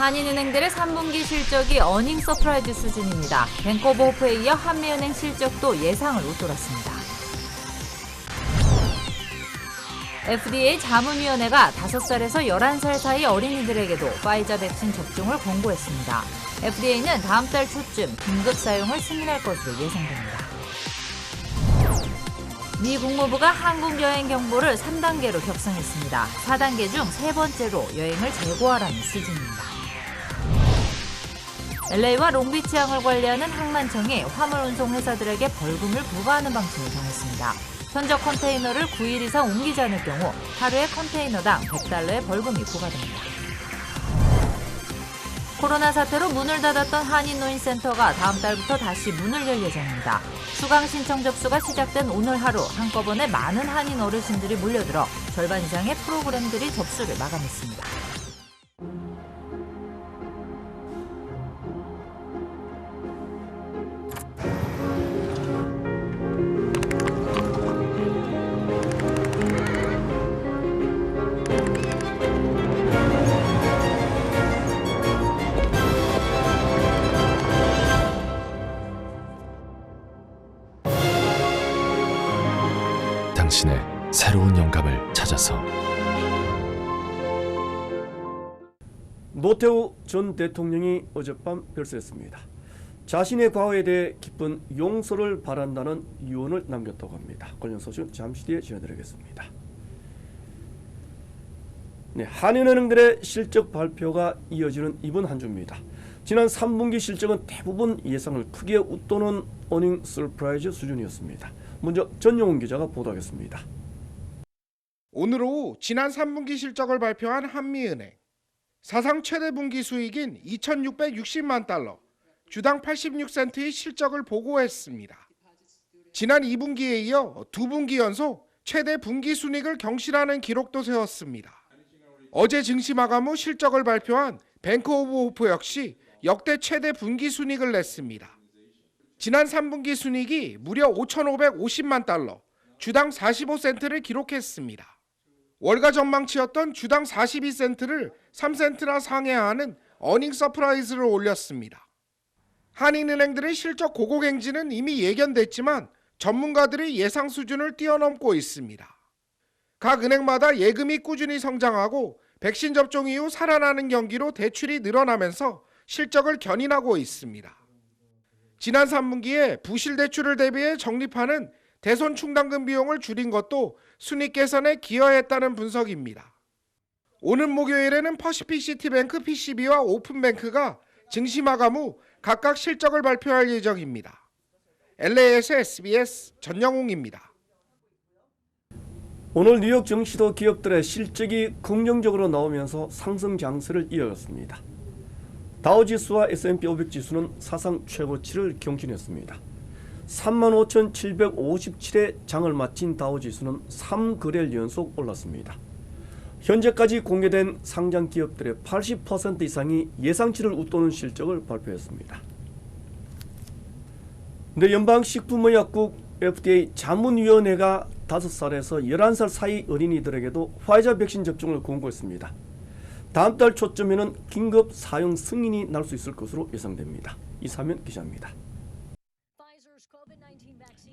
한인은행들의 3분기 실적이 어닝 서프라이즈 수준입니다. 뱅크 오브 호프에 이어 한미은행 실적도 예상을 웃돌았습니다. FDA 자문위원회가 5살에서 11살 사이 어린이들에게도 파이자 백신 접종을 권고했습니다. FDA는 다음 달 초쯤 긴급 사용을 승인할 것으로 예상됩니다. 미 국무부가 한국 여행 경보를 3단계로 격상했습니다. 4단계 중 3번째로 여행을 재고하라는 수준입니다. LA와 롱비치항을 관리하는 항만청이 화물 운송 회사들에게 벌금을 부과하는 방침을 정했습니다. 선적 컨테이너를 9일 이상 옮기지 않을 경우 하루에 컨테이너당 $100의 벌금이 부과됩니다. 코로나 사태로 문을 닫았던 한인노인센터가 다음 달부터 다시 문을 열 예정입니다. 수강 신청 접수가 시작된 오늘 하루 한꺼번에 많은 한인 어르신들이 몰려들어 절반 이상의 프로그램들이 접수를 마감했습니다. 당신의 새로운 영감을 찾아서. 노태우 전 대통령이 어젯밤 별세했습니다. 자신의 과거에 대해 깊은 용서를 바란다는 유언을 남겼다고 합니다. 관련 소식 잠시 뒤에 전해드리겠습니다. 네, 한인은행들의 실적 발표가 이어지는 이번 한 주입니다. 지난 3분기 실적은 대부분 예상을 크게 웃도는 어닝 서프라이즈 수준이었습니다. 먼저 전용훈 기자가 보도하겠습니다. 오늘 오후 지난 3분기 실적을 발표한 한미은행. 사상 최대 분기 수익인 2,660만 달러, 주당 86센트의 실적을 보고했습니다. 지난 2분기에 이어 2분기 연속 최대 분기 순이익을 경신하는 기록도 세웠습니다. 어제 증시 마감 후 실적을 발표한 뱅크 오브 호프 역시 역대 최대 분기 순이익을 냈습니다. 지난 3분기 순이익이 무려 5,550만 달러, 주당 45센트를 기록했습니다. 월가 전망치였던 주당 42센트를 3센트나 상회하는 어닝 서프라이즈를 올렸습니다. 한인은행들의 실적 고공행진은 이미 예견됐지만 전문가들이 예상 수준을 뛰어넘고 있습니다. 각 은행마다 예금이 꾸준히 성장하고 백신 접종 이후 살아나는 경기로 대출이 늘어나면서 실적을 견인하고 있습니다. 지난 3분기에 부실 대출을 대비해 적립하는 대손 충당금 비용을 줄인 것도 순이익 개선에 기여했다는 분석입니다. 오는 목요일에는 퍼시픽시티뱅크 PCB와 오픈뱅크가 증시 마감 후 각각 실적을 발표할 예정입니다. LA에서 SBS 전영웅입니다. 오늘 뉴욕 증시도 기업들의 실적이 긍정적으로 나오면서 상승 장세를 이어갔습니다. 다우지수와 S&P 500 지수는 사상 최고치를 경신했습니다. 35,757의 장을 마친 다우지수는 3거래일 연속 올랐습니다. 현재까지 공개된 상장 기업들의 80% 이상이 예상치를 웃도는 실적을 발표했습니다. 근데 연방식품의약국 FDA 자문위원회가 5살에서 11살 사이 어린이들에게도 화이자 백신 접종을 권고했습니다. 다음 달 초쯤에는 긴급 사용 승인이 날 수 있을 것으로 예상됩니다. 이사면 기자입니다.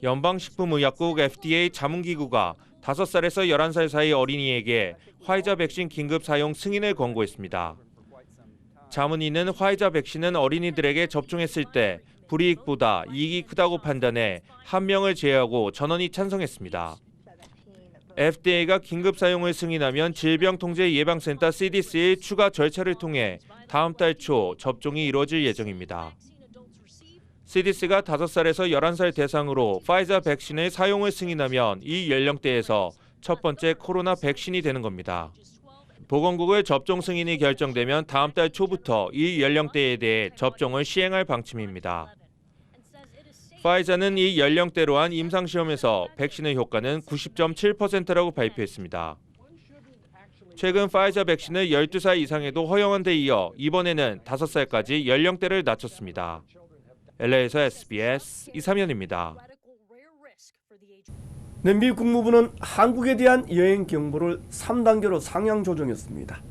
연방식품의약국 FDA 자문기구가 5살에서 11살 사이 어린이에게 화이자 백신 긴급 사용 승인을 권고했습니다. 자문위는 화이자 백신은 어린이들에게 접종했을 때 불이익보다 이익이 크다고 판단해 한 명을 제외하고 전원이 찬성했습니다. FDA가 긴급 사용을 승인하면 질병통제예방센터 CDC의 추가 절차를 통해 다음 달 초 접종이 이루어질 예정입니다. CDC가 5살에서 11살 대상으로 파이자 백신의 사용을 승인하면 이 연령대에서 첫 번째 코로나 백신이 되는 겁니다. 보건국의 접종 승인이 결정되면 다음 달 초부터 이 연령대에 대해 접종을 시행할 방침입니다. 파이자는 이 연령대로 한 임상시험에서 백신의 효과는 90.7%라고 발표했습니다. 최근 파이자 백신을 12살 이상에도 허용한 데 이어 이번에는 5살까지 연령대를 낮췄습니다. LA에서 SBS 이삼현입니다. 미 국무부는 한국에 대한 여행 경보를 3단계로 상향 조정했습니다.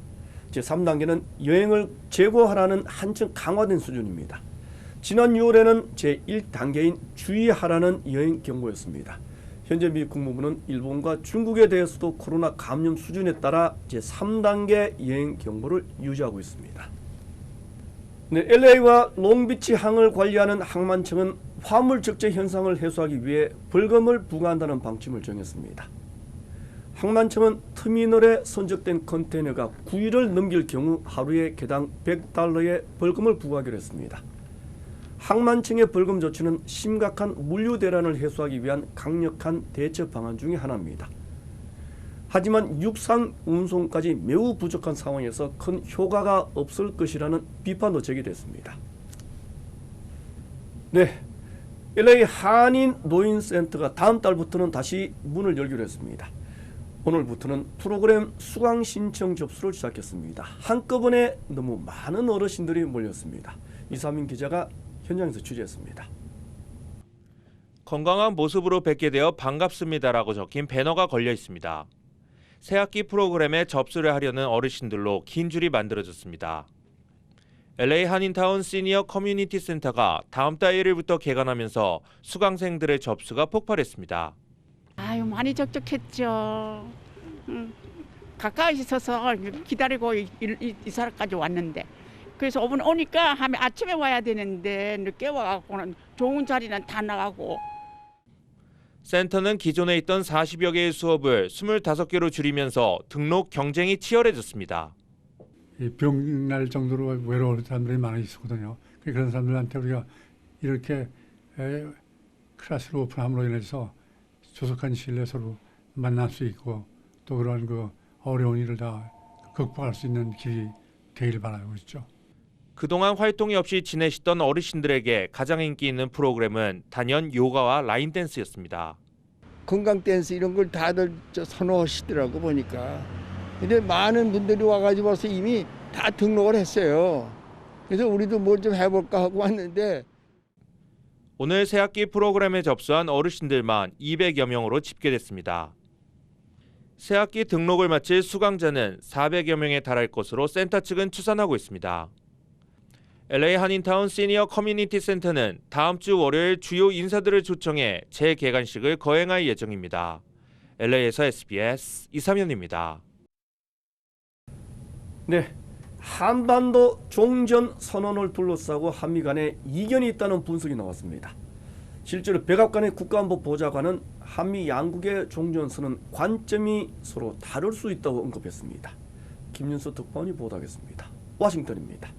제3단계는 여행을 재고하라는 한층 강화된 수준입니다. 지난 6월에는 제1단계인 주의하라는 여행 경고였습니다. 현재 미 국무부는 일본과 중국에 대해서도 코로나 감염 수준에 따라 제3단계 여행 경보를 유지하고 있습니다. 네, LA와 롱비치 항을 관리하는 항만청은 화물 적재 현상을 해소하기 위해 벌금을 부과한다는 방침을 정했습니다. 항만청은 터미널에 선적된 컨테이너가 9일을 넘길 경우 하루에 개당 $100의 벌금을 부과하기로 했습니다. 항만청의 벌금 조치는 심각한 물류 대란을 해소하기 위한 강력한 대처 방안 중의 하나입니다. 하지만 육상 운송까지 매우 부족한 상황에서 큰 효과가 없을 것이라는 비판도 제기됐습니다. 네, LA 한인 노인센터가 다음 달부터는 다시 문을 열기로 했습니다. 오늘부터는 프로그램 수강 신청 접수를 시작했습니다. 한꺼번에 너무 많은 어르신들이 몰렸습니다. 이사민 기자가 현장에서 취재했습니다. 건강한 모습으로 뵙게 되어 반갑습니다라고 적힌 배너가 걸려 있습니다. 새학기 프로그램에 접수를 하려는 어르신들로 긴 줄이 만들어졌습니다. LA 한인타운 시니어 커뮤니티 센터가 다음 달 1일부터 개관하면서 수강생들의 접수가 폭발했습니다. 아유, 많이 적적했죠. 가까이 있어서 기다리고 이사까지 왔는데, 그래서 5분 오니까 아침에 와야 되는데 늦게 와갖고는 좋은 자리는 다 나가고. 센터는 기존에 있던 40여 개의 수업을 25개로 줄이면서 등록 경쟁이 치열해졌습니다. 병날 정도로 외로운 사람들이 많이 있었거든요. 그런 사람들한테 우리가 이렇게 클래스를 오픈함으로 인해서 조속한 시일 내에 서로 만날 수 있고 또 그런 그 어려운 일을 다 극복할 수 있는 길이 되길 바라고 있죠. 그동안 활동이 없이 지내시던 어르신들에게 가장 인기 있는 프로그램은 단연 요가와 라인 댄스였습니다. 건강 댄스 이런 걸 다들 선호하시더라고 보니까. 근데 많은 분들이 와가지고 벌써 이미 다 등록을 했어요. 그래서 우리도 뭘 좀 해볼까 하고 왔는데 오늘 새학기 프로그램에 접수한 어르신들만 200여 명으로 집계됐습니다. 새학기 등록을 마칠 수강자는 400여 명에 달할 것으로 센터 측은 추산하고 있습니다. LA 한인타운 시니어 커뮤니티 센터는 다음 주 월요일 주요 인사들을 초청해 재개관식을 거행할 예정입니다. LA에서 SBS 이삼현입니다. 네, 한반도 종전 선언을 둘러싸고 한미 간에 이견이 있다는 분석이 나왔습니다. 실제로 백악관의 국가안보 보좌관은 한미 양국의 종전 선언 관점이 서로 다를 수 있다고 언급했습니다. 김윤수 특파원이 보도하겠습니다. 워싱턴입니다.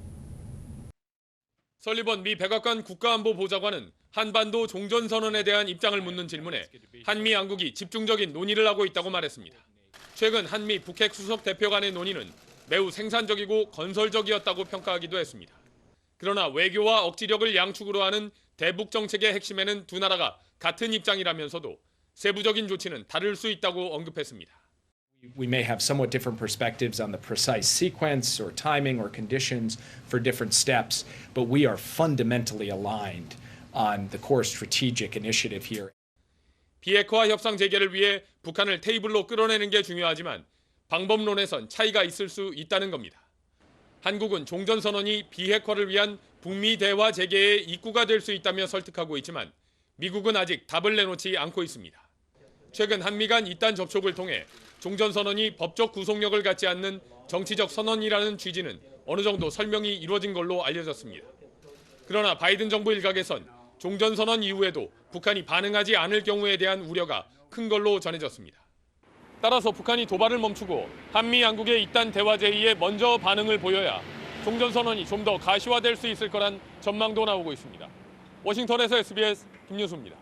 설리번 미 백악관 국가안보 보좌관은 한반도 종전선언에 대한 입장을 묻는 질문에 한미 양국이 집중적인 논의를 하고 있다고 말했습니다. 최근 한미 북핵 수석 대표 간의 논의는 매우 생산적이고 건설적이었다고 평가하기도 했습니다. 그러나 외교와 억지력을 양축으로 하는 대북 정책의 핵심에는 두 나라가 같은 입장이라면서도 세부적인 조치는 다를 수 있다고 언급했습니다. We may have somewhat different perspectives on the precise sequence or timing or conditions for different steps, but we are fundamentally aligned on the core strategic initiative here. 비핵화 협상 재개를 위해 북한을 테이블로 끌어내는 게 중요하지만 방법론에선 차이가 있을 수 있다는 겁니다. 한국은 종전선언이 비핵화를 위한 북미 대화 재개의 입구가 될 수 있다며 설득하고 있지만 미국은 아직 답을 내놓지 않고 있습니다. 최근 한미 간 이딴 접촉을 통해 종전선언이 법적 구속력을 갖지 않는 정치적 선언이라는 취지는 어느 정도 설명이 이루어진 걸로 알려졌습니다. 그러나 바이든 정부 일각에선 종전선언 이후에도 북한이 반응하지 않을 경우에 대한 우려가 큰 걸로 전해졌습니다. 따라서 북한이 도발을 멈추고 한미 양국의 이딴 대화 제의에 먼저 반응을 보여야 종전선언이 좀 더 가시화될 수 있을 거란 전망도 나오고 있습니다. 워싱턴에서 SBS 김윤수입니다.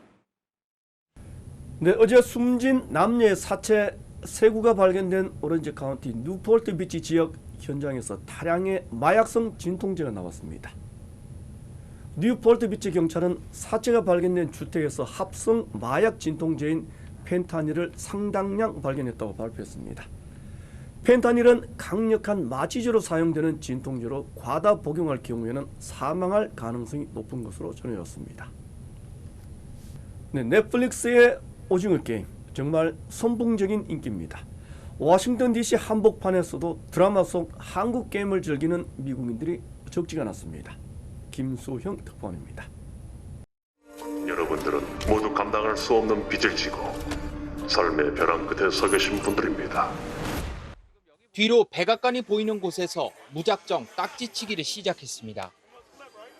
네, 어제 숨진 남녀의 사체 3구가 발견된 오렌지 카운티 뉴폴트 비치 지역 현장에서 다량의 마약성 진통제가 나왔습니다. 뉴폴트 비치 경찰은 사체가 발견된 주택에서 합성 마약 진통제인 펜타닐을 상당량 발견했다고 발표했습니다. 펜타닐은 강력한 마취제로 사용되는 진통제로 과다 복용할 경우에는 사망할 가능성이 높은 것으로 전해졌습니다. 네, 넷플릭스의 오징어 게임 정말 선풍적인 인기입니다. 워싱턴 DC 한복판에서도 드라마 속 한국 게임을 즐기는 미국인들이 적지가 않았습니다. 김수형 특파원입니다. 여러분들은 모두 감당할 수 없는 빚을 지고 삶의 벼랑 끝에 서 계신 분들입니다. 뒤로 백악관이 보이는 곳에서 무작정 딱지치기를 시작했습니다.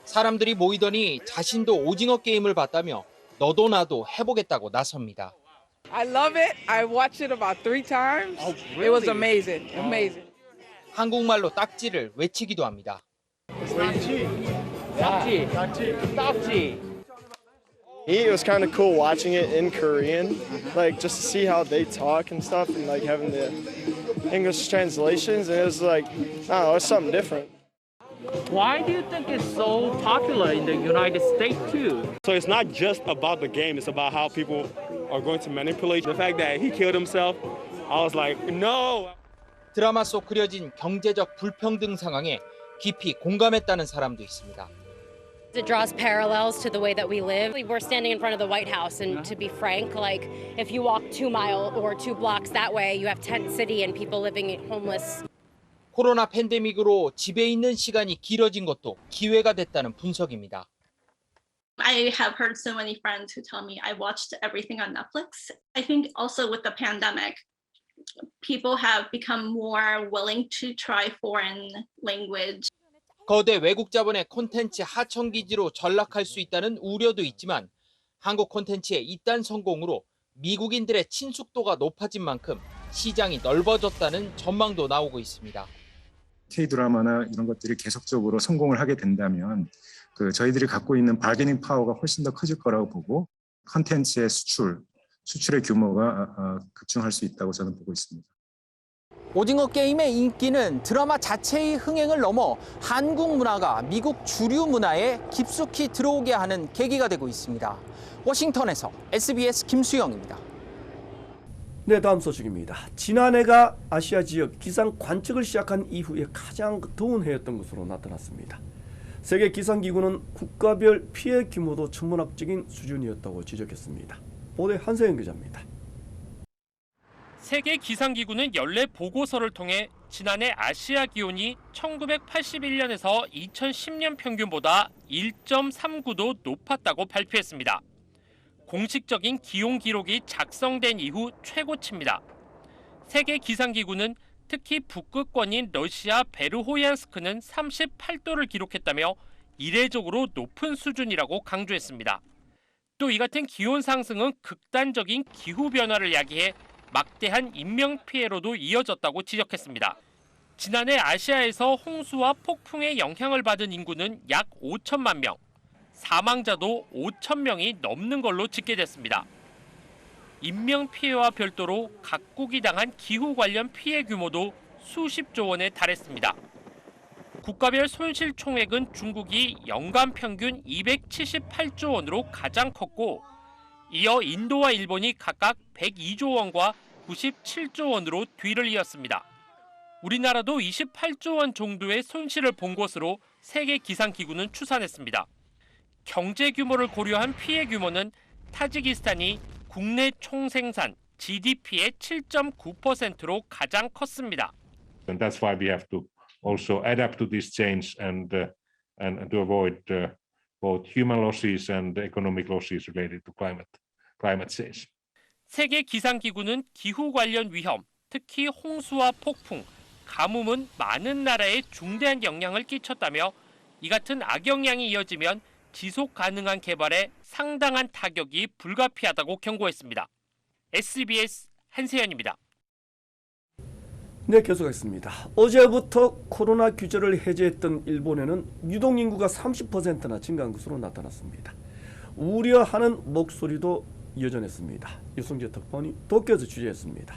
사람들이 모이더니 자신도 오징어 게임을 봤다며 너도 나도 해보겠다고 나섭니다. I love it. I watched it about 3 times. Oh, really? It was amazing. Amazing. 한국말로 딱지를 외치기도 합니다. 딱지. 딱지. It was kind of cool watching it in Korean, like just to see how they talk and stuff, and like having the English translations. And it was like, I don't know, it's something different. Why do you think it's so popular in the United States too? So it's not just about the game, it's about how people are going to manipulate. The fact that he killed himself, I was like, no. 드라마 속 그려진 경제적 불평등 상황에 깊이 공감했다는 사람도 있습니다. It draws parallels to the way that we live. We're standing in front of the White House, and to be frank, like if you walk 2 miles or 2 blocks that way, you have tent city and people living homeless. 코로나 팬데믹으로 집에 있는 시간이 길어진 것도 기회가 됐다는 분석입니다. I have heard so many friends who tell me I watched everything on Netflix. I think also with the pandemic, people have become more willing to try foreign language. 거대 외국 자본의 콘텐츠 하청기지로 전락할 수 있다는 우려도 있지만 한국 콘텐츠의 이딴 성공으로 미국인들의 친숙도가 높아진 만큼 시장이 넓어졌다는 전망도 나오고 있습니다. K-드라마나 이런 것들이 계속적으로 성공을 하게 된다면 저희들이 갖고 있는 바게닝 파워가 훨씬 더 커질 거라고 보고 콘텐츠의 수출의 규모가 급증할 수 있다고 저는 보고 있습니다. 오징어 게임의 인기는 드라마 자체의 흥행을 넘어 한국 문화가 미국 주류 문화에 깊숙이 들어오게 하는 계기가 되고 있습니다. 워싱턴에서 SBS 김수영입니다. 네, 다음 소식입니다. 지난해가 아시아 지역 기상 관측을 시작한 이후에 가장 더운 해였던 것으로 나타났습니다. 세계 기상기구는 국가별 피해 규모도 천문학적인 수준이었다고 지적했습니다. 보도에 한세영 기자입니다. 세계 기상기구는 연례 보고서를 통해 지난해 아시아 기온이 1981년에서 2010년 평균보다 1.39도 높았다고 발표했습니다. 공식적인 기온 기록이 작성된 이후 최고치입니다. 세계 기상기구는 특히 북극권인 러시아 베르호얀스크는 38도를 기록했다며 이례적으로 높은 수준이라고 강조했습니다. 또 이 같은 기온 상승은 극단적인 기후 변화를 야기해 막대한 인명피해로도 이어졌다고 지적했습니다. 지난해 아시아에서 홍수와 폭풍의 영향을 받은 인구는 약 5천만 명, 사망자도 5천 명이 넘는 걸로 집계됐습니다. 인명피해와 별도로 각국이 당한 기후 관련 피해 규모도 수십조 원에 달했습니다. 국가별 손실 총액은 중국이 연간 평균 278조 원으로 가장 컸고 이어 인도와 일본이 각각 102조 원과 97조 원으로 뒤를 이었습니다. 우리나라도 28조 원 정도의 손실을 본 것으로 세계 기상기구는 추산했습니다. 경제 규모를 고려한 피해 규모는 타지키스탄이 국내 총생산 GDP의 7.9%로 가장 컸습니다. And that's why we have to also adapt to this change and to avoid both human losses and economic losses related to climate change. 세계 기상기구는 기후 관련 위험, 특히 홍수와 폭풍, 가뭄은 많은 나라에 중대한 영향을 끼쳤다며 이 같은 악영향이 이어지면 지속 가능한 개발에 상당한 타격이 불가피하다고 경고했습니다. SBS 한세연입니다. 네, 계속하겠습니다. 어제부터 코로나 규제를 해제했던 일본에는 유동 인구가 30%나 증가한 것으로 나타났습니다. 우려하는 목소리도 여전했습니다. 유승재 특파원이 도쿄에서 취재했습니다.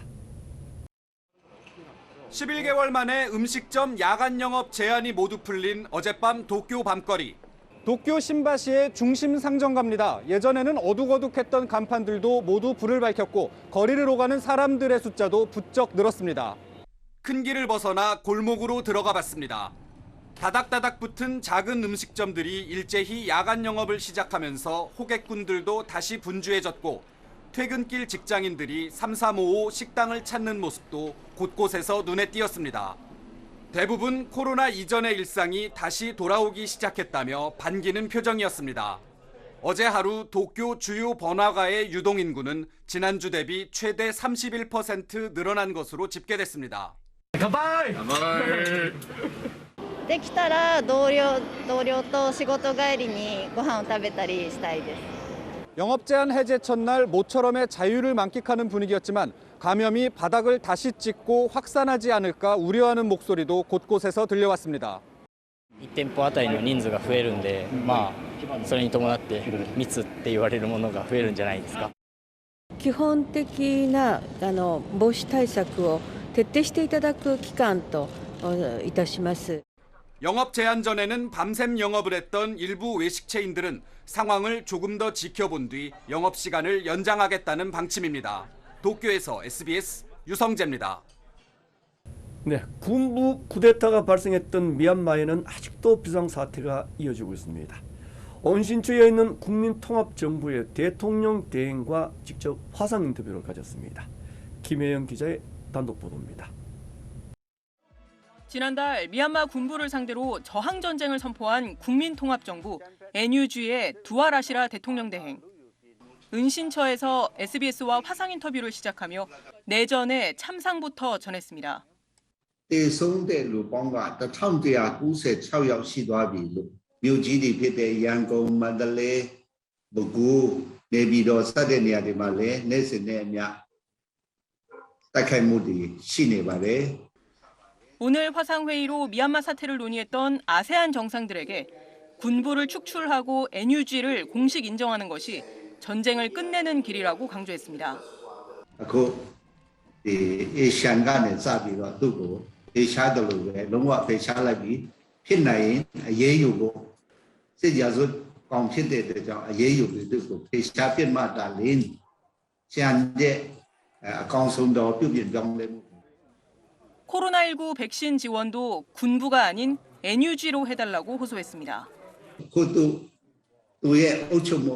11개월 만에 음식점 야간 영업 제한이 모두 풀린 어젯밤 도쿄 밤거리. 도쿄 신바시의 중심 상점가입니다. 예전에는 어둑어둑했던 간판들도 모두 불을 밝혔고 거리를 오가는 사람들의 숫자도 부쩍 늘었습니다. 큰 길을 벗어나 골목으로 들어가 봤습니다. 다닥다닥 붙은 작은 음식점들이 일제히 야간 영업을 시작하면서 호객꾼들도 다시 분주해졌고 퇴근길 직장인들이 3355 식당을 찾는 모습도 곳곳에서 눈에 띄었습니다. 대부분 코로나 이전의 일상이 다시 돌아오기 시작했다며 반기는 표정이었습니다. 어제 하루 도쿄 주요 번화가의 유동인구는 지난주 대비 최대 31% 늘어난 것으로 집계됐습니다. できたら同僚と仕事帰りにご飯を食べたりしたいです。 영업 제한 해제 첫날 모처럼의 자유를 만끽하는 분위기였지만 감염이 바닥을 다시 찍고 확산하지 않을까 우려하는 목소리도 곳곳에서 들려왔습니다. 1店舗あたりの人数が増えるんで、それに伴って密って言われるものが増えるんじゃないですか。基本的な防止対策を徹底していただく期間といたします。 영업 제한 전에는 밤샘 영업을 했던 일부 외식 체인들은 상황을 조금 더 지켜본 뒤 영업 시간을 연장하겠다는 방침입니다. 도쿄에서 SBS 유성재입니다. 네, 군부 쿠데타가 발생했던 미얀마에는 아직도 비상사태가 이어지고 있습니다. 온신초에 있는 국민통합정부의 대통령 대행과 직접 화상 인터뷰를 가졌습니다. 김혜영 기자의 단독 보도입니다. 지난달 미얀마 군부를 상대로 저항 전쟁을 선포한 국민통합정부 NUG의 두아라시라 대통령 대행. 은신처에서 SBS와 화상 인터뷰를 시작하며 내전의 참상부터 전했습니다. သေဆုံးတဲ့လူပေါင်းက1196ယောက်ရှိသွားပြီလို့မြို့ကြီးတွေဖြစ်တဲ့ရန်ကုန်မန္တလေးပဲခူးနေပြည်တော်စတဲ့နေရာတွေမှာလည်းနေ့စဉ်နဲ့အမျှတိုက်ခိုက်မှုတွေရှိနေပါတယ်. 오늘 화상회의로 미얀마 사태를 논의했던 아세안 정상들에게 군부를 축출하고 NUG를 공식 인정하는 것이 전쟁을 끝내는 길이라고 강조했습니다. အခုဒီအေရှန်ကနေစပြီးတော့သူ့ကိုဖေရှားတယ်လို့ပဲလုံးဝဖေရှားလိုက်ပြီးဖြစ်နိုင်ရင်အရေးယူဖို့စစ်ရာဇဝတ်ကောင်ဖြစ်တဲ့အတွက်ကြောင့်အရေးယူပြီးသူ့ကိုဖေရှားပြစ်မှတ်တာလင်းကျန်တဲ့အကောင်ဆုံးသောပြုပြင်ပြောင်းလဲမှု 코로나19 백신 지원도 군부가 아닌 NUG로 해달라고 호소했습니다. ခုသူရဲ့အုပ်ချုပ်မှု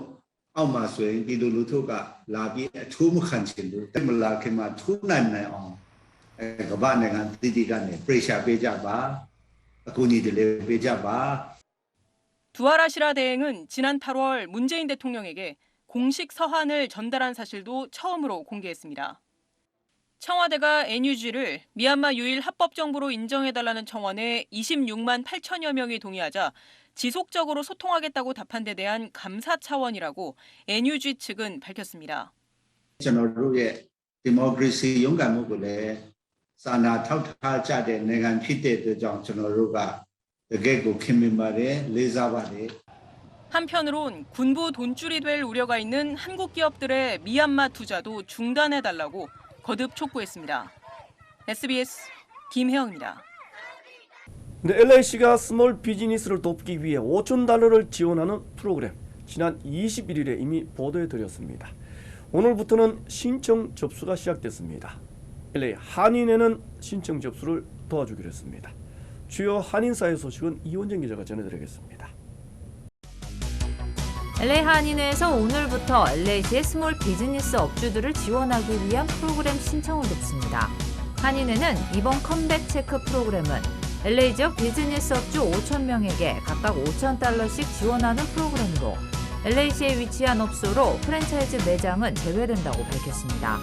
အောက်မှာဆိုရင်ဒီလူထုကလာပြီးအထူးမခံချင်ဘူးတက်မလာခင်မှာထူးနိုင်အောင်ကမ္ဘာနိုင်ငံတည်တည်ကနေ pressure ပေးကြပါအကူအညီတွေလည်းပေးကြပါ 두아라시라 대행은 지난 8월 문재인 대통령에게 공식 서한을 전달한 사실도 처음으로 공개했습니다. 청와대가 NUG를 미얀마 유일 합법정부로 인정해달라는 청원에 26만 8천여 명이 동의하자 지속적으로 소통하겠다고 답한 데 대한 감사 차원이라고 NUG 측은 밝혔습니다. ကျွန်တော်တို့ရဲ့ဒီမိုကရေစီရုန်းကန်မှုကိုလည်းစာနာထောက်ထားကြတဲ့နိုင်ငံဖြစ်တဲ့အတွက်ကြောင့်ကျွန်တော်တို့ကတကယ့်ကိုခင်မင်ပါတယ်လေးစားပါတယ် 한편으론 군부 돈줄이 될 우려가 있는 한국 기업들의 미얀마 투자도 중단해달라고 거듭 촉구했습니다. SBS 김혜영입니다. 네, LAC가 스몰 비즈니스를 돕기 위해 5천 달러를 지원하는 프로그램 지난 21일에 이미 보도해드렸습니다. 오늘부터는 신청 접수가 시작됐습니다. LA 한인회는 신청 접수를 도와주기로 했습니다. 주요 한인사회 소식은 이원정 기자가 전해드리겠습니다. LA 한인회에서 오늘부터 LA시의 스몰 비즈니스 업주들을 지원하기 위한 프로그램 신청을 돕습니다. 한인회는 이번 컴백 체크 프로그램은 LA 지역 비즈니스 업주 5,000명에게 각각 5,000달러씩 지원하는 프로그램으로 LA시에 위치한 업소로 프랜차이즈 매장은 제외된다고 밝혔습니다.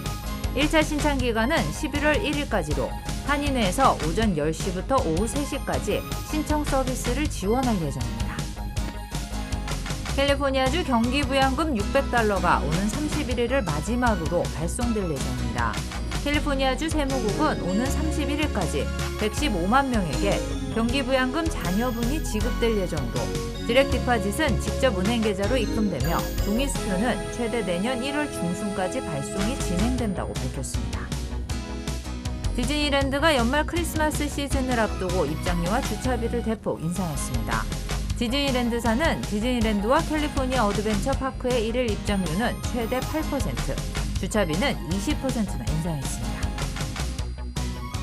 1차 신청 기간은 11월 1일까지로 한인회에서 오전 10시부터 오후 3시까지 신청 서비스를 지원할 예정입니다. 캘리포니아주 경기부양금 600달러가 오는 31일을 마지막으로 발송될 예정입니다. 캘리포니아주 세무국은 오는 31일까지 115만 명에게 경기부양금 잔여분이 지급될 예정으로 디렉트 디파짓은 직접 은행 계좌로 입금되며 종이 수표는 최대 내년 1월 중순까지 발송이 진행된다고 밝혔습니다. 디즈니랜드가 연말 크리스마스 시즌을 앞두고 입장료와 주차비를 대폭 인상했습니다. 디즈니랜드사는 디즈니랜드와 캘리포니아 어드벤처 파크의 1일 입장료는 최대 8%, 주차비는 20%나 인상했습니다.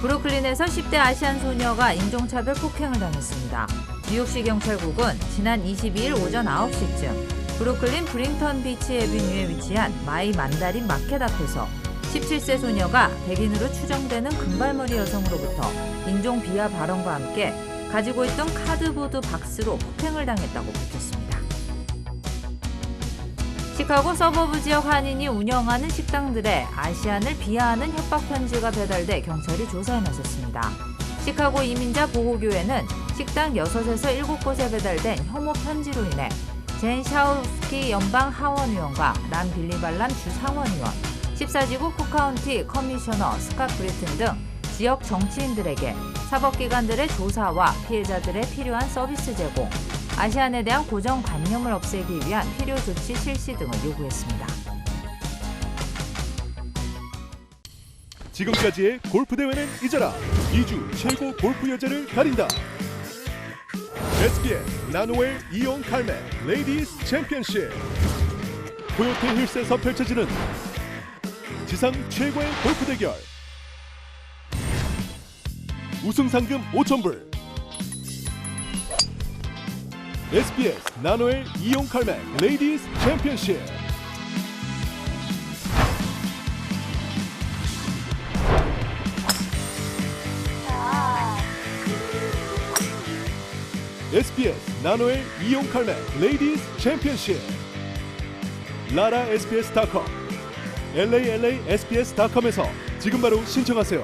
브루클린에서 10대 아시안 소녀가 인종차별 폭행을 당했습니다. 뉴욕시 경찰국은 지난 22일 오전 9시쯤 브루클린 브링턴 비치 애비뉴에 위치한 마이 만다린 마켓 앞에서 17세 소녀가 백인으로 추정되는 금발머리 여성으로부터 인종 비하 발언과 함께 가지고 있던 카드보드 박스로 폭행을 당했다고 밝혔습니다. 시카고 서버브 지역 한인이 운영하는 식당들에 아시안을 비하하는 협박 편지가 배달돼 경찰이 조사에 나섰습니다. 시카고 이민자 보호교회는 식당 6에서 7곳에 배달된 혐오 편지로 인해 젠 샤우스키 연방 하원의원과 람 빌리발람 주 상원의원, 14지구 쿡카운티 커미셔너 스캇 브리튼 등 지역 정치인들에게 사법기관들의 조사와 피해자들의 필요한 서비스 제공, 아시안에 대한 고정관념을 없애기 위한 필요 조치 실시 등을 요구했습니다. 지금까지의 골프 대회는 잊어라. 2주 최고 골프 여제를 가린다. SBS 나노웰 이온 칼맥 레이디스 챔피언십. 코요테 힐스에서 펼쳐지는 지상 최고의 골프 대결. 우승 상금 5,000불. SBS 나노웰 이온 칼맥 레이디스 챔피언십. SBS 나노엘 이온 칼맥 레이디스 챔피언십. 라라 SBS.com, LA SBS.com에서 지금 바로 신청하세요.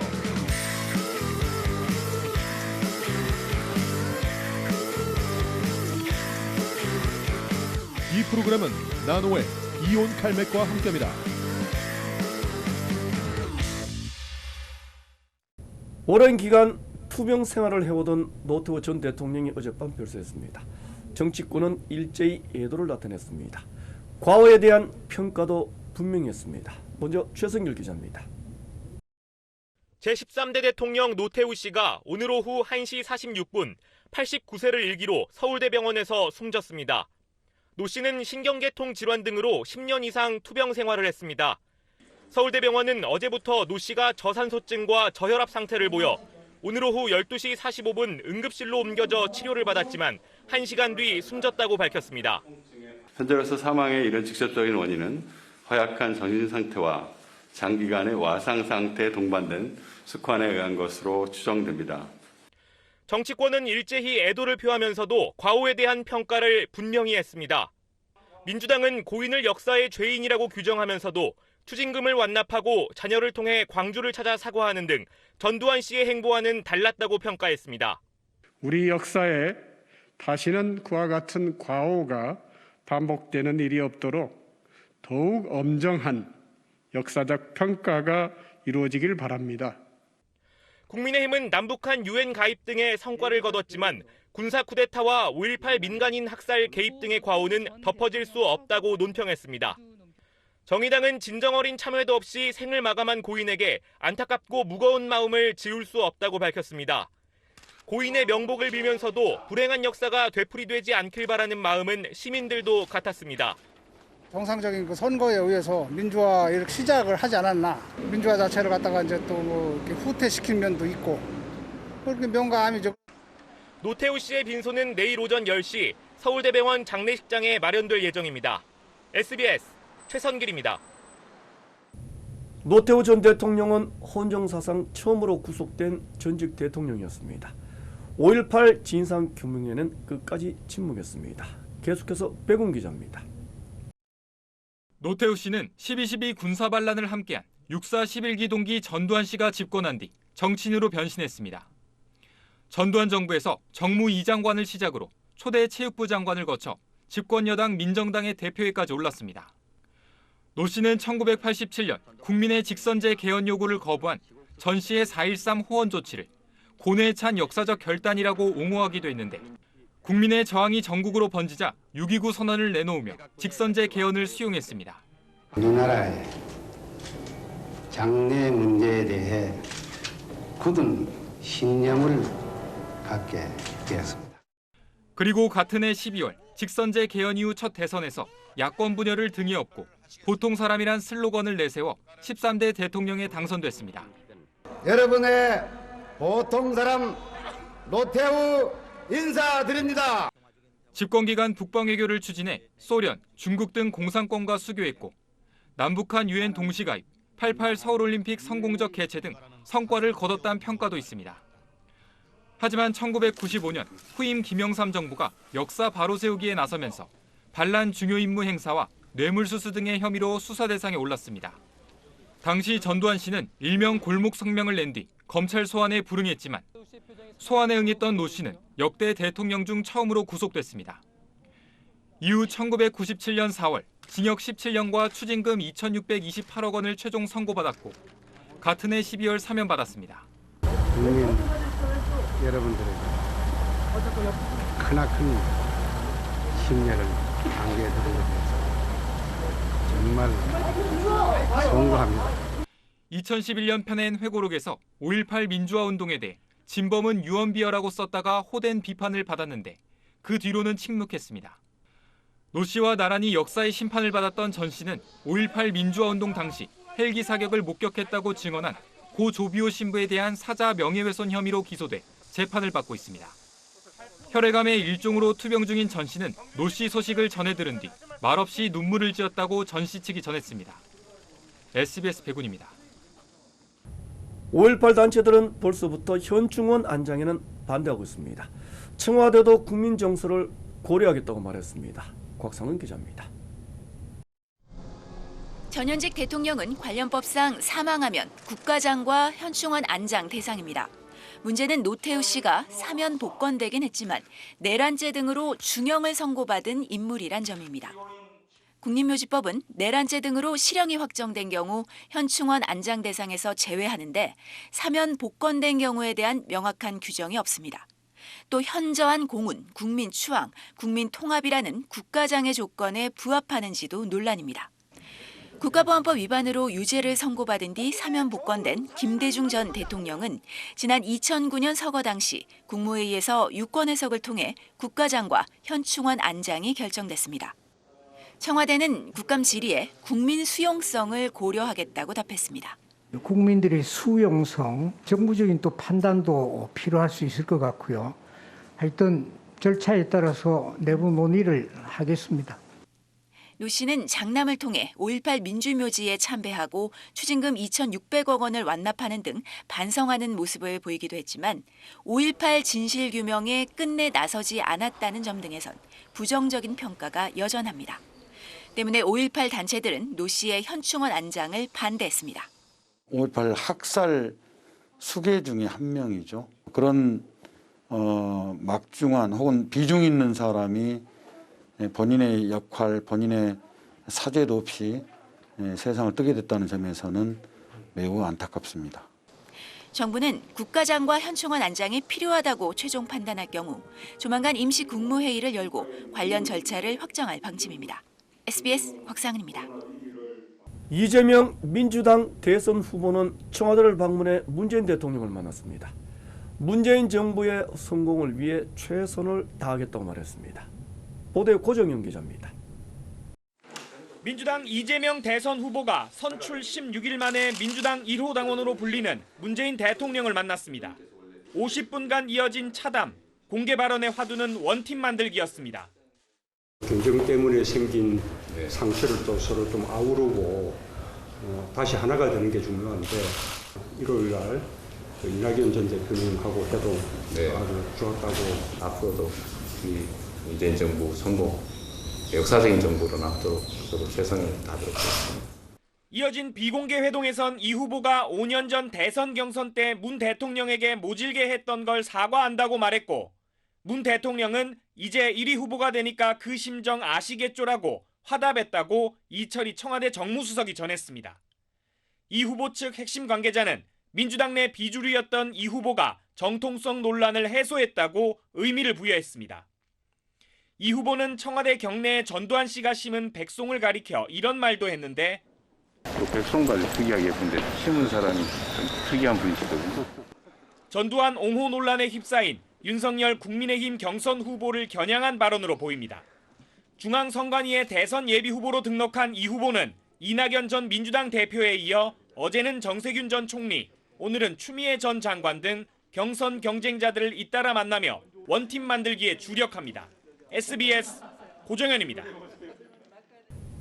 이 프로그램은 나노엘 이온 칼맥과 함께합니다. 오랜 기간 투병 생활을 해오던 노태우 전 대통령이 어젯밤 별세했습니다. 정치권은 일제히 애도를 나타냈습니다. 과거에 대한 평가도 분명했습니다. 먼저 최성길 기자입니다. 제13대 대통령 노태우 씨가 오늘 오후 1시 46분 89세를 일기로 서울대병원에서 숨졌습니다. 노 씨는 신경계통 질환 등으로 10년 이상 투병 생활을 했습니다. 서울대병원은 어제부터 노 씨가 저산소증과 저혈압 상태를 보여 오늘 오후 12시 45분 응급실로 옮겨져 치료를 받았지만 1시간 뒤 숨졌다고 밝혔습니다. 현재로서 사망의 이런 직접적인 원인은 허약한 정신 상태와 장기간의 와상 상태에 동반된 숙환에 의한 것으로 추정됩니다. 정치권은 일제히 애도를 표하면서도 과오에 대한 평가를 분명히 했습니다. 민주당은 고인을 역사의 죄인이라고 규정하면서도 추징금을 완납하고 자녀를 통해 광주를 찾아 사과하는 등 전두환 씨의 행보와는 달랐다고 평가했습니다. 우리 역사에 다시는 그와 같은 과오가 반복되는 일이 없도록 더욱 엄정한 역사적 평가가 이루어지길 바랍니다. 국민의힘은 남북한 유엔 가입 등의 성과를 거뒀지만 군사 쿠데타와 5.18 민간인 학살 개입 등의 과오는 덮어질 수 없다고 논평했습니다. 정의당은 진정어린 참회도 없이 생을 마감한 고인에게 안타깝고 무거운 마음을 지울 수 없다고 밝혔습니다. 고인의 명복을 빌면서도 불행한 역사가 되풀이되지 않길 바라는 마음은 시민들도 같았습니다. 정상적인 그 선거에 의해서 민주화 이렇게 시작을 하지 않았나. 민주화 자체를 갖다가 이제 또 뭐 이렇게 후퇴시킨 면도 있고 그렇게 명감이죠. 노태우 씨의 빈소는 내일 오전 10시 서울대병원 장례식장에 마련될 예정입니다. SBS 최선길입니다. 노태우 전 대통령은 헌정사상 처음으로 구속된 전직 대통령이었습니다. 5.18 진상규명에는 끝까지 침묵했습니다. 계속해서 백운 기자입니다. 노태우 씨는 12.12 군사반란을 함께한 6.4 11기 동기 전두환 씨가 집권한 뒤 정치인으로 변신했습니다. 전두환 정부에서 정무 2장관을 시작으로 초대 체육부 장관을 거쳐 집권 여당 민정당의 대표에까지 올랐습니다. 노 씨는 1987년 국민의 직선제 개헌 요구를 거부한 전 씨의 4.13 호원 조치를 고뇌에 찬 역사적 결단이라고 옹호하기도 했는데 국민의 저항이 전국으로 번지자 6.29 선언을 내놓으며 직선제 개헌을 수용했습니다. 우리나라의 장래 문제에 대해 굳은 신념을 갖게 되었습니다. 그리고 같은 해 12월 직선제 개헌 이후 첫 대선에서 야권 분열을 등에 업고 보통 사람이란 슬로건을 내세워 13대 대통령에 당선됐습니다. 여러분의 보통 사람 노태우 인사드립니다. 집권기간 북방외교를 추진해 소련, 중국 등 공산권과 수교했고 남북한 유엔 동시가입, 88 서울올림픽 성공적 개최 등 성과를 거뒀다는 평가도 있습니다. 하지만 1995년 후임 김영삼 정부가 역사 바로 세우기에 나서면서 반란 중요 임무 행사와 뇌물수수 등의 혐의로 수사 대상에 올랐습니다. 당시 전두환 씨는 일명 골목 성명을 낸 뒤 검찰 소환에 불응했지만 소환에 응했던 노 씨는 역대 대통령 중 처음으로 구속됐습니다. 이후 1997년 4월 징역 17년과 추징금 2,628억 원을 최종 선고받았고 같은 해 12월 사면받았습니다. 국민 여러분들에게 크나큰 심려를 안겨드리게 돼서 정말 송구합니다. 2011년 펴낸 회고록에서 5.18 민주화운동에 대해 진범은 유언비어라고 썼다가 호된 비판을 받았는데 그 뒤로는 침묵했습니다. 노 씨와 나란히 역사의 심판을 받았던 전 씨는 5.18 민주화운동 당시 헬기 사격을 목격했다고 증언한 고 조비오 신부에 대한 사자 명예훼손 혐의로 기소돼 재판을 받고 있습니다. 혈액암의 일종으로 투병 중인 전 씨는 노 씨 소식을 전해 들은 뒤 말없이 눈물을 지었다고 전 씨 측이 전했습니다. SBS 백운입니다. 5.18 단체들은 벌써부터 현충원 안장에는 반대하고 있습니다. 청와대도 국민 정서를 고려하겠다고 말했습니다. 곽상은 기자입니다. 전현직 대통령은 관련 법상 사망하면 국가장과 현충원 안장 대상입니다. 문제는 노태우 씨가 사면 복권되긴 했지만 내란죄 등으로 중형을 선고받은 인물이란 점입니다. 국립묘지법은 내란죄 등으로 실형이 확정된 경우 현충원 안장 대상에서 제외하는데 사면 복권된 경우에 대한 명확한 규정이 없습니다. 또 현저한 공훈, 국민 추앙, 국민 통합이라는 국가장의 조건에 부합하는지도 논란입니다. 국가보안법 위반으로 유죄를 선고받은 뒤 사면 복권된 김대중 전 대통령은 지난 2009년 서거 당시 국무회의에서 유권 해석을 통해 국가장과 현충원 안장이 결정됐습니다. 청와대는 국감 질의에 국민 수용성을 고려하겠다고 답했습니다. 국민들의 수용성, 정부적인 또 판단도 필요할 수 있을 것 같고요. 하여튼 절차에 따라서 내부 논의를 하겠습니다. 노 씨는 장남을 통해 5.18 민주묘지에 참배하고 추징금 2,600억 원을 완납하는 등 반성하는 모습을 보이기도 했지만 5.18 진실규명에 끝내 나서지 않았다는 점 등에선 부정적인 평가가 여전합니다. 때문에 5.18 단체들은 노 씨의 현충원 안장을 반대했습니다. 5.18 학살 수괴 중에 한 명이죠. 그런 막중한 혹은 비중 있는 사람이 본인의 역할, 본인의 사죄도 없이 세상을 뜨게 됐다는 점에서는 매우 안타깝습니다. 정부는 국가장과 현충원 안장이 필요하다고 최종 판단할 경우 조만간 임시 국무회의를 열고 관련 절차를 확정할 방침입니다. SBS 곽상은입니다. 이재명 민주당 대선 후보는 청와대를 방문해 문재인 대통령을 만났습니다. 문재인 정부의 성공을 위해 최선을 다하겠다고 말했습니다. 보도의 고정영 기자입니다. 민주당 이재명 대선 후보가 선출 16일 만에 민주당 1호 당원으로 불리는 문재인 대통령을 만났습니다. 50분간 이어진 차담, 공개 발언의 화두는 원팀 만들기였습니다. 경쟁 때문에 생긴 상처를 또 서로 좀 아우르고 다시 하나가 되는 게 중요한데 1월 날 이낙연 전 대표님하고 해도 아주 좋았다고. 앞으로도 이 문재인 정부 성공, 역사적인 정부로 나도록 저도 최선을 다하도록 하겠습니다. 이어진 비공개 회동에선 이 후보가 5년 전 대선 경선 때 문 대통령에게 모질게 했던 걸 사과한다고 말했고 문 대통령은 이제 1위 후보가 되니까 그 심정 아시겠죠라고 화답했다고 이철희 청와대 정무수석이 전했습니다. 이 후보 측 핵심 관계자는 민주당 내 비주류였던 이 후보가 정통성 논란을 해소했다고 의미를 부여했습니다. 이 후보는 청와대 경내에 전두환 씨가 심은 백송을 가리켜 이런 말도 했는데 백송가를 특이하게 예쁜데 심은 사람이 좀 특이한 분이시거든요. 전두환 옹호 논란에 휩싸인 윤석열 국민의힘 경선 후보를 겨냥한 발언으로 보입니다. 중앙선관위의 대선 예비 후보로 등록한 이 후보는 이낙연 전 민주당 대표에 이어 어제는 정세균 전 총리, 오늘은 추미애 전 장관 등 경선 경쟁자들을 잇따라 만나며 원팀 만들기에 주력합니다. SBS 고정현입니다.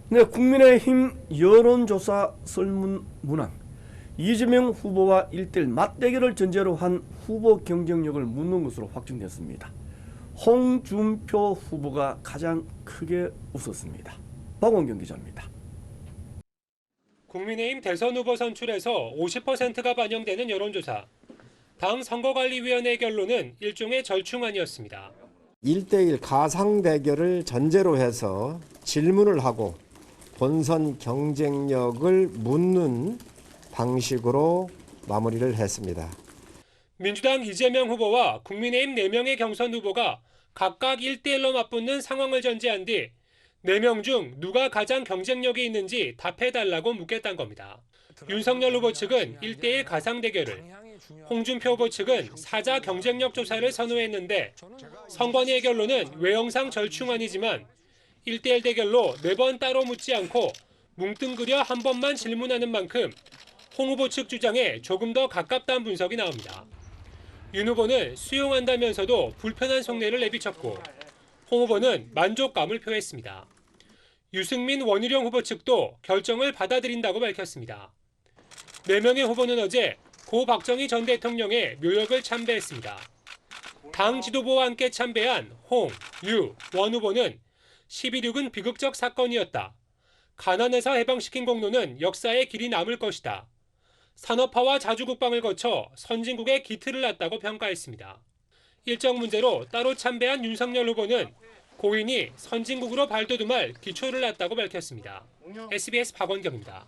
네, 국민의힘 여론조사 설문 문항. 이재명 후보와 1대1 맞대결을 전제로 한 후보 경쟁력을 묻는 것으로 확정됐습니다. 홍준표 후보가 가장 크게 웃었습니다. 박원경 기자입니다. 국민의힘 대선 후보 선출에서 50%가 반영되는 여론조사. 당 선거관리위원회 결론은 일종의 절충안이었습니다. 1대1 가상 대결을 전제로 해서 질문을 하고 본선 경쟁력을 묻는 방식으로 마무리를 했습니다. 민주당 이재명 후보와 국민의힘 4명의 경선 후보가 각각 1대1로 맞붙는 상황을 전제한 뒤 4명 중 누가 가장 경쟁력이 있는지 답해달라고 묻겠다는 겁니다. 윤석열 후보 측은 1대1 가상 대결을, 홍준표 후보 측은 사자 경쟁력 조사를 선호했는데 선관위의 결론은 외형상 절충안이지만 1대1 대결로 4번 따로 묻지 않고 뭉뚱그려 한 번만 질문하는 만큼 홍 후보 측 주장에 조금 더 가깝다는 분석이 나옵니다. 윤 후보는 수용한다면서도 불편한 속내를 내비쳤고 홍 후보는 만족감을 표했습니다. 유승민 원희룡 후보 측도 결정을 받아들인다고 밝혔습니다. 4명의 후보는 어제 고 박정희 전 대통령의 묘역을 참배했습니다. 당 지도부와 함께 참배한 홍, 유, 원 후보는 11.6은 비극적 사건이었다. 가난에서 해방시킨 공로는 역사에 길이 남을 것이다. 산업화와 자주국방을 거쳐 선진국의 기틀을 놨다고 평가했습니다. 일정 문제로 따로 참배한 윤석열 후보는 고인이 선진국으로 발돋움할 기초를 놨다고 밝혔습니다. SBS 박원경입니다.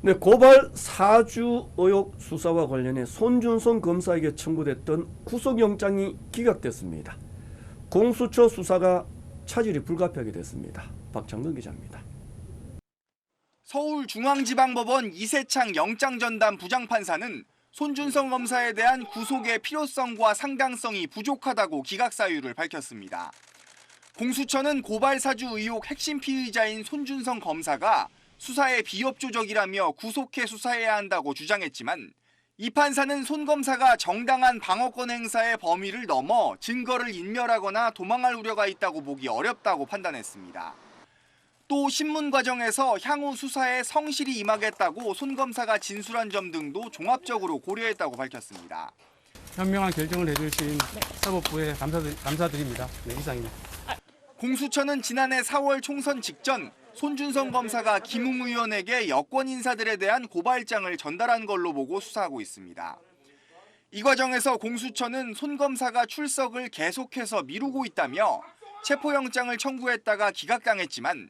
네, 고발 사주 의혹 수사와 관련해 손준성 검사에게 청구됐던 구속영장이 기각됐습니다. 공수처 수사가 차질이 불가피하게 됐습니다. 박창근 기자입니다. 서울중앙지방법원 이세창 영장전담 부장판사는 손준성 검사에 대한 구속의 필요성과 상당성이 부족하다고 기각 사유를 밝혔습니다. 공수처는 고발 사주 의혹 핵심 피의자인 손준성 검사가 수사에 비협조적이라며 구속해 수사해야 한다고 주장했지만 이 판사는 손 검사가 정당한 방어권 행사의 범위를 넘어 증거를 인멸하거나 도망할 우려가 있다고 보기 어렵다고 판단했습니다. 또 신문 과정에서 향후 수사에 성실히 임하겠다고 손 검사가 진술한 점 등도 종합적으로 고려했다고 밝혔습니다. 현명한 결정을 해주신 사법부에 감사드립니다. 네, 이상입니다. 공수처는 지난해 4월 총선 직전 손준성 검사가 김웅 의원에게 여권 인사들에 대한 고발장을 전달한 걸로 보고 수사하고 있습니다. 이 과정에서 공수처는 손 검사가 출석을 계속해서 미루고 있다며 체포영장을 청구했다가 기각당했지만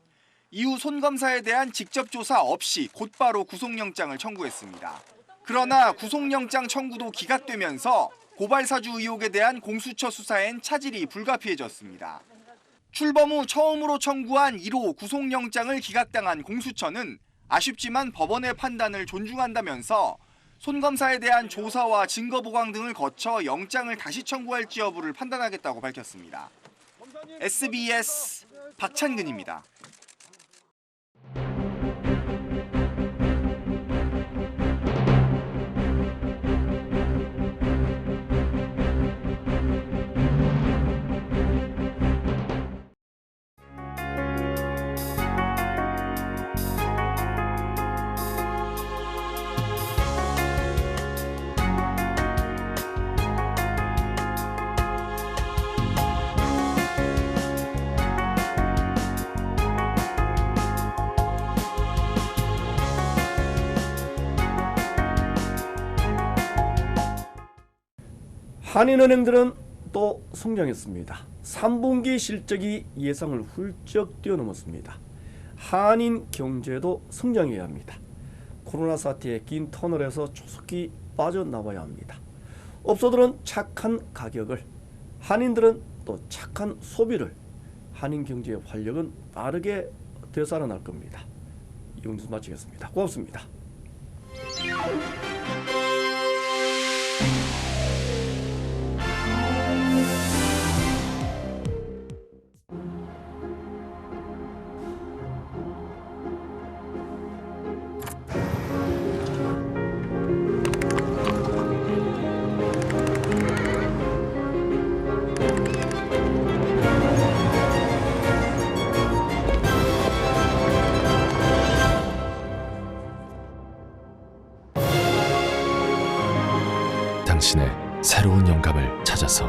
이후 손 검사에 대한 직접 조사 없이 곧바로 구속영장을 청구했습니다. 그러나 구속영장 청구도 기각되면서 고발사주 의혹에 대한 공수처 수사엔 차질이 불가피해졌습니다. 출범 후 처음으로 청구한 1호 구속영장을 기각당한 공수처는 아쉽지만 법원의 판단을 존중한다면서 손 검사에 대한 조사와 증거 보강 등을 거쳐 영장을 다시 청구할지 여부를 판단하겠다고 밝혔습니다. SBS 박찬근입니다. 한인은행들은 또 성장했습니다. 3분기 실적이 예상을 훌쩍 뛰어넘었습니다. 한인 경제도 성장해야 합니다. 코로나 사태에 긴 터널에서 조속히 빠져나와야 합니다. 업소들은 착한 가격을, 한인들은 또 착한 소비를, 한인 경제의 활력은 빠르게 되살아날 겁니다. 이 뉴스 마치겠습니다. 고맙습니다. 당신의 새로운 영감을 찾아서